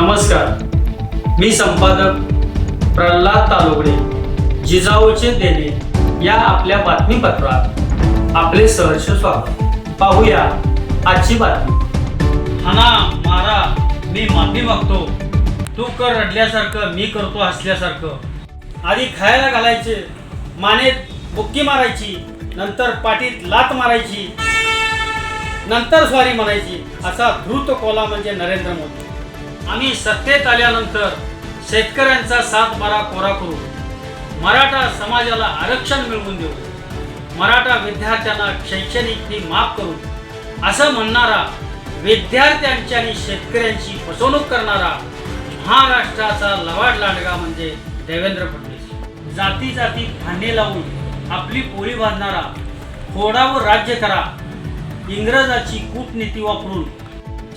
नमस्कार, मी संपादक प्रल्हाद तालुगडे. जिजाऊचे देणे या आपल्या बातमीपत्रात आपले सहर्ष स्वागत. पाहूया आजची बातमी. हाना मारा मी माफी मागतो, तू कर रडल्यासारखं, मी करतो हसल्यासारखं. आधी खायला घालायचे, मानेत बुक्की मारायची, नंतर पाठीत लात मारायची, नंतर स्वारी म्हणायची. असा धूर्त कोला म्हणजे नरेंद्र मोदी. आम्ही सत्तेत आल्यानंतर शेतकऱ्यांचा 7/12 कोरा करू, मराठा समाजाला आरक्षण मिळवून देऊ, मराठा विद्यार्थ्यांना शैक्षणिक फी माफ करू असं म्हणणारा, विद्यार्थ्यांची आणि शेतकऱ्यांची फसवणूक करणारा महाराष्ट्राचा लवाड लांडगा म्हणजे देवेंद्र फडणवीस. जाती जाती भांडे लावून आपली पोळी बांधणारा, फोडावर राज्य करा इंग्रजाची कूटनीती वापरून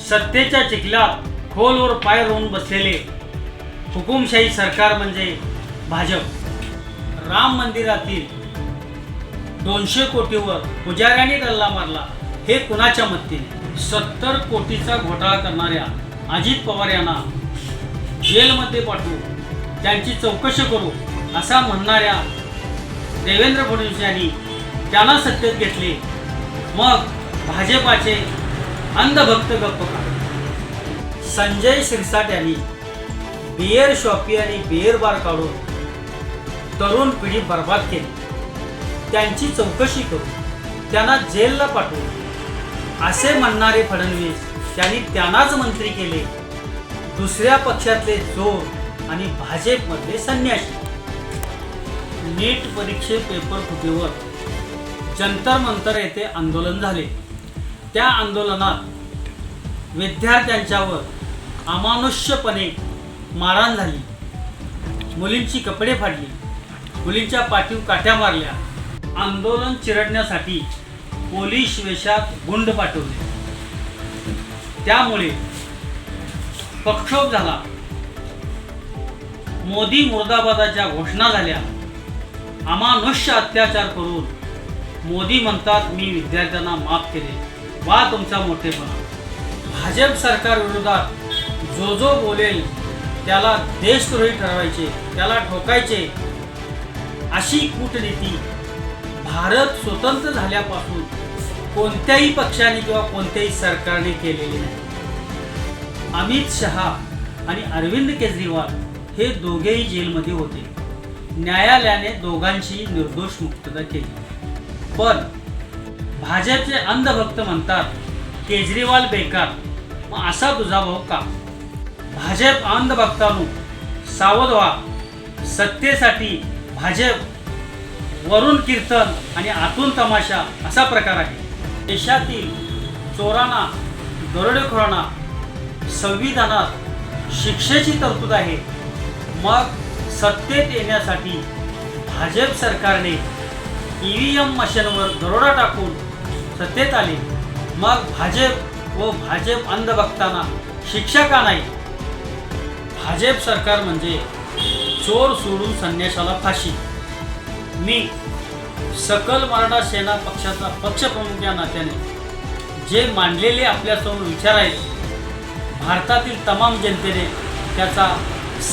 सत्तेच्या चिखलात खोलवर पाय रोवून बसलेले हुकुमशाही सरकार म्हणजे भाजप. राम मंदिरातील 200 कोटीवर पुजाऱ्यांनी डल्ला मारला, हे कुणाच्या मदतीने? 70 कोटीचा घोटाळा करणाऱ्या अजित पवार यांना जेलमध्ये पाठवू, त्यांची चौकशी करू असा म्हणणाऱ्या देवेंद्र फडणवीस यांनी त्यांना सत्तेत घेतले. मग भाजपाचे अंधभक्त गप्प का? संजय शिरसाट यांनी बियर शॉपी आणि बियर बार काढून तरुण पिढी बर्बाद केली. त्यांची चौकशी करू, त्यांना जेलला पाठवू असे म्हणणारे फडणवीस त्यांनी त्यांनाच मंत्री केले. दुसऱ्या पक्षातले चोर आणि भाजपमधले संन्यासी. नीट परीक्षे पेपर फुटीवर जंतर मंतर येथे आंदोलन झाले. त्या आंदोलनात विद्यार्थ्यांच्यावर अमानुष्यपणे मारहाण झाली. मुलींची कपडे फाडली, मुलींच्या पाठीवर काठ्या मारल्या. आंदोलन चिरडण्यासाठी पोलीस वेशात गुंड पाठवले. त्यामुळे प्रक्षोभ झाला. मोदी मुर्दाबादाच्या घोषणा झाल्या. अमानुष्य अत्याचार करून मोदी म्हणतात मी विद्यार्थ्यांना माफ केले. वा तुमचा मोठेपणा. भाजप सरकार विरोधात जो बोलेल त्याला देशद्रोही ठरवायचे, त्याला ठोकायचे अशी कूटनीती भारत स्वतंत्र झाल्यापासून कोणत्याही पक्षाने किंवा कोणत्याही सरकारने केलेली नाही. अमित शहा आणि अरविंद केजरीवाल हे दोघेही जेलमध्ये होते. न्यायालयाने दोघांची निर्दोष मुक्तता केली. पण भाजपचे अंधभक्त म्हणतात केजरीवाल बेकार. मग असा दुजाभाव का? भाजप अंधभक्तांनो सावध व्हा. सत्तेसाठी भाजप वरून कीर्तन आणि आतून तमाशा असा प्रकार आहे. देशातील चोरांना, दरोडेखोरांना संविधानात शिक्षेची तरतूद आहे. मग सत्तेत येण्यासाठी भाजप सरकारने EVM मशीनवर दरोडा टाकून सत्तेत आले. मग भाजप व भाजप अंधभक्तांना शिक्षा का नाही? भाजप सरकार म्हणजे चोर सोडून संन्याशाला फाशी. मी सकल मराठा सेना पक्षाचा पक्षप्रमुख या नात्याने जे मांडलेले आपल्यासमोर विचार आहेत, भारतातील तमाम जनतेने त्याचा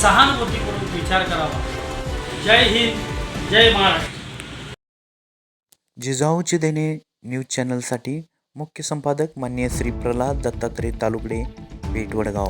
सहानुभूतीपूर्वक विचार करावा. जय हिंद, जय महाराष्ट्र. जिजाऊचे देणे न्यूज चॅनलसाठी मुख्य संपादक माननीय श्री प्रल्हाद दत्तात्रय तालुगडे, पेठ, वडगाव.